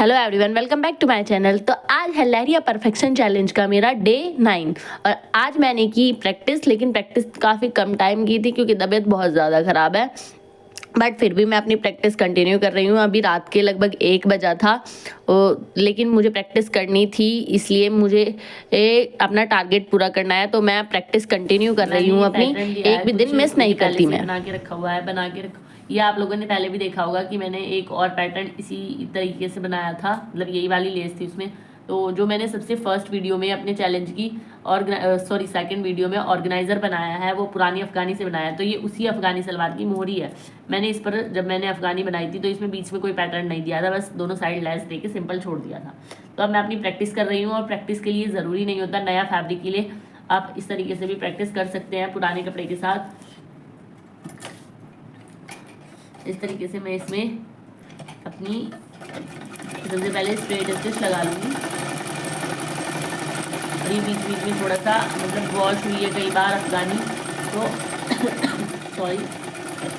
Hello everyone, welcome back to my channel. तो आज है लहरिया परफेक्शन चैलेंज का मेरा डे 9 और आज मैंने की प्रैक्टिस, लेकिन प्रैक्टिस काफ़ी कम टाइम की थी क्योंकि तबीयत बहुत ज़्यादा ख़राब है। बट फिर भी मैं अपनी प्रैक्टिस कंटिन्यू कर रही हूँ। अभी रात के लगभग 1 बजा था, लेकिन मुझे प्रैक्टिस करनी थी, इसलिए मुझे अपना टारगेट पूरा करना है। तो मैं प्रैक्टिस कंटिन्यू कर रही हूँ अपनी, एक भी दिन मिस नहीं करती मैं। बना के रखा हुआ है, बना के रखा। ये आप लोगों ने पहले भी देखा होगा कि मैंने एक और पैटर्न इसी तरीके से बनाया था, मतलब यही वाली लेस थी उसमें। तो जो मैंने सबसे फर्स्ट वीडियो में अपने चैलेंज की सेकंड वीडियो में ऑर्गेनाइजर बनाया है, वो पुरानी अफगानी से बनाया है। तो ये उसी अफगानी सलवार की मोहरी है। मैंने इस पर, जब मैंने अफगानी बनाई थी तो इसमें बीच में कोई पैटर्न नहीं दिया था, बस दोनों साइड लेस दे के सिंपल छोड़ दिया था। तो अब मैं अपनी प्रैक्टिस कर रही हूँ, और प्रैक्टिस के लिए ज़रूरी नहीं होता नया फैब्रिक के लिए, आप इस तरीके से भी प्रैक्टिस कर सकते हैं पुराने कपड़े के साथ। इस तरीके से मैं इसमें अपनी सबसे पहले स्ट्रेट स्टिच लगा लूँगी, और ये बीच बीच में थोड़ा सा मतलब वॉश हुई है कई बार अफगानी, तो सॉरी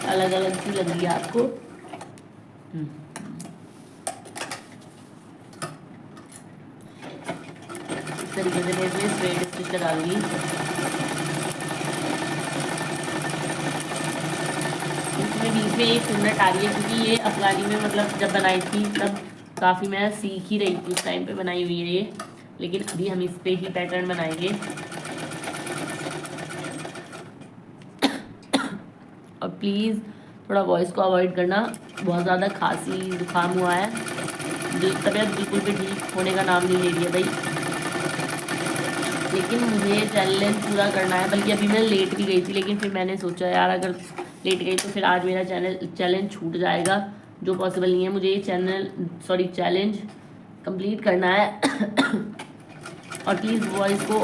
अलग अलग सी लग रही है आपको। इस तरीके से मैं इसमें स्ट्रेट स्टिच लगा लूँगी। इसमें बीच में 1 मिनट आ रही है क्योंकि ये अफगानी में मतलब जब बनाई थी तब काफ़ी मैं सीख ही रही थी, उस टाइम पे बनाई हुई है ये, लेकिन अभी हम इस पे ही पैटर्न बनाएंगे। और प्लीज़ थोड़ा वॉइस को अवॉइड करना, बहुत ज़्यादा खांसी जुकाम हुआ है, तबीयत बिल्कुल भी ठीक होने का नाम नहीं ले रही है भाई। लेकिन मुझे चैलेंज पूरा करना है, बल्कि अभी मैं लेट भी गई थी, लेकिन फिर मैंने सोचा यार अगर लेट गई तो फिर आज मेरा चैलेंज छूट जाएगा, जो पॉसिबल नहीं है। मुझे ये चैलेंज कंप्लीट करना है। और प्लीज़ वॉइस को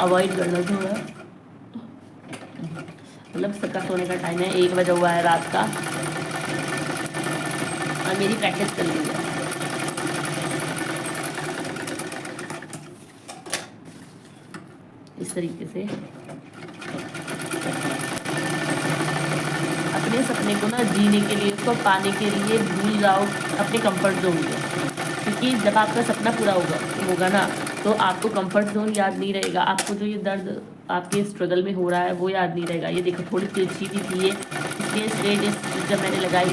अवॉइड करना थोड़ा, मतलब सबका सोने का टाइम है, 1 बजा हुआ है रात का, और मेरी प्रैक्टिस चल रही है। इस तरीके से अपने सपने को ना जीने के लिए, उसको पाने के लिए भूल जाओ अपने कंफर्ट जोन में, क्योंकि जब आपका सपना पूरा होगा ना, तो आपको कंफर्ट जोन याद नहीं रहेगा, आपको जो ये दर्द आपके स्ट्रगल में हो रहा है वो याद नहीं रहेगा। ये देखो थोड़ी तिरछी भी थी ये, इसलिए स्ट्रेट जब मैंने लगाई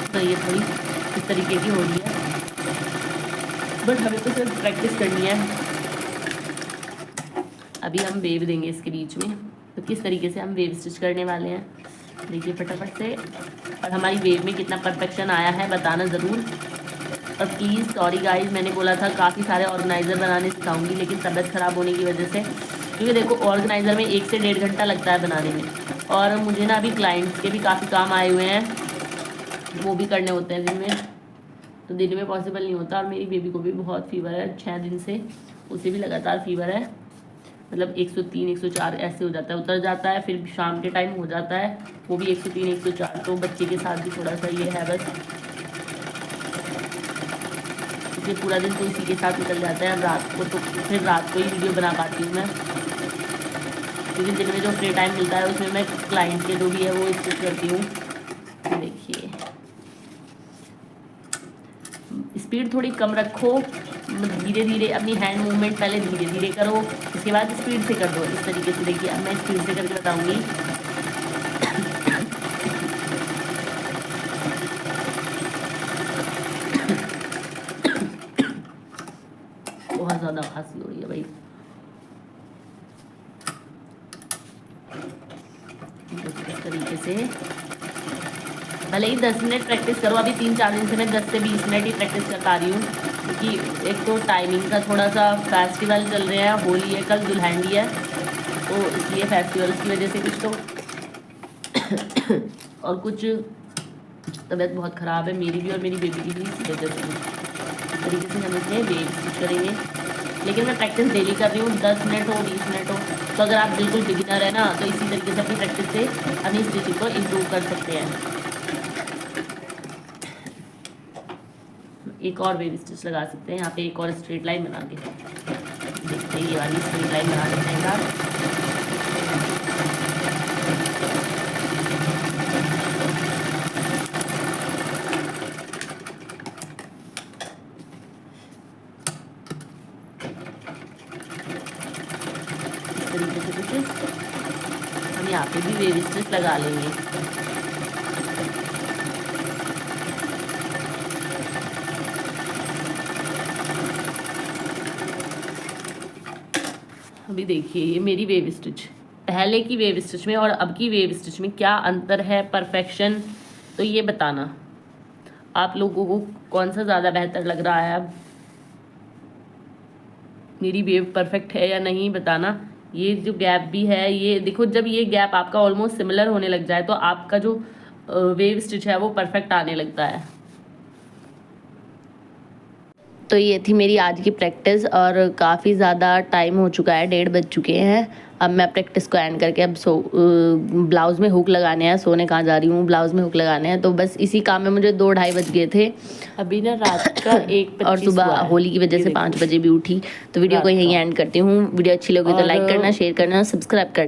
तो ये थोड़ी इस तरीके की हो रही है, बट हमें तो सिर्फ प्रैक्टिस करनी है। अभी हम वेव देंगे इसके बीच में, तो किस तरीके से हम वेव स्टिच करने वाले हैं देखिए फटाफट से। और हमारी वेव में कितना परफेक्शन आया है बताना ज़रूर। और प्लीज़ सॉरी गाइस, मैंने बोला था काफ़ी सारे ऑर्गेनाइज़र बनाने सिखाऊंगी, लेकिन तबीयत ख़राब होने की वजह से, क्योंकि देखो ऑर्गेनाइज़र में 1 से 1.5 घंटा लगता है बनाने में, और मुझे ना अभी क्लाइंट्स के भी काफ़ी काम आए हुए हैं, वो भी करने होते हैं दिन में, तो दिन में पॉसिबल नहीं होता। और मेरी बेबी को भी बहुत फीवर है 6 दिन से, उसे भी लगातार फीवर है, मतलब 103 104 ऐसे हो जाता है, उतर जाता है, फिर शाम के टाइम हो जाता है वो भी 103 104। तो बच्चे के साथ भी थोड़ा सा ये है बस, इसलिए पूरा दिन तो इसी के साथ निकल जाता है। रात को तो फिर रात को ही वीडियो बना पाती हूँ मैं, क्योंकि दिन में जो फ्री टाइम मिलता है उसमें मैं क्लाइंट के जो भी है वो स्टिच करती हूँ। देखिए स्पीड थोड़ी कम रखो, धीरे धीरे अपनी हैंड मूवमेंट पहले धीरे धीरे करो, इसके बाद स्पीड से कर दो। इस तरीके से देखिए, अब मैं स्पीड से करके बताऊंगी। बहुत ज़्यादा खांसी हो रही है भाई। इस तरीके से भले ही 10 मिनट प्रैक्टिस करो, अभी 3-4 दिन से मैं 10 से 20 मिनट ही प्रैक्टिस कर पा रही हूँ, क्योंकि एक तो टाइमिंग का थोड़ा सा फेस्टिवल चल रहे हैं, होली है कल, दुल्हनडी है, तो इसलिए फेस्टिवल्स की वजह से कुछ तो और कुछ तबीयत बहुत ख़राब है मेरी भी और मेरी बेबी की भी, इसी वजह से इस तरीके से हम इसमें वेव स्टिच करेंगे। लेकिन मैं प्रैक्टिस डेली कर रही हूँ, 10 मिनट हो 20 मिनट हो। तो अगर आप बिल्कुल बिगिनर है ना, तो इसी तरीके से अपनी प्रैक्टिस से अपनी स्टिचिंग को इम्प्रूव कर सकते हैं। एक और वेव स्टिच लगा सकते हैं यहाँ पे, एक और स्ट्रेट लाइन बना के देखते हैं, ये वाली स्ट्रेट लाइन बना लेते हैं आप। स्टिच, हम यहाँ पे भी वेव स्टिच लगा लेंगे। अभी देखिए ये मेरी वेव स्टिच, पहले की वेव स्टिच में और अब की वेव स्टिच में क्या अंतर है परफेक्शन, तो ये बताना आप लोगों को कौन सा ज़्यादा बेहतर लग रहा है। अब मेरी वेव परफेक्ट है या नहीं बताना। ये जो गैप भी है, ये देखो जब ये गैप आपका ऑलमोस्ट सिमिलर होने लग जाए तो आपका जो वेव स्टिच है वो परफेक्ट आने लगता है। तो ये थी मेरी आज की प्रैक्टिस और काफ़ी ज़्यादा टाइम हो चुका है, 1:30 बज चुके हैं। अब मैं प्रैक्टिस को एंड करके अब ब्लाउज़ में हुक लगाने हैं, सोने कहाँ जा रही हूँ, ब्लाउज़ में हुक लगाने हैं। तो बस इसी काम में मुझे 2-2:30 बज गए थे। अभी ना रात का 1:25 और सुबह होली की वजह से 5 बजे भी उठी। तो वीडियो को यहीं एंड करती हूँ। वीडियो अच्छी लगी तो लाइक करना, शेयर करना, सब्सक्राइब करना।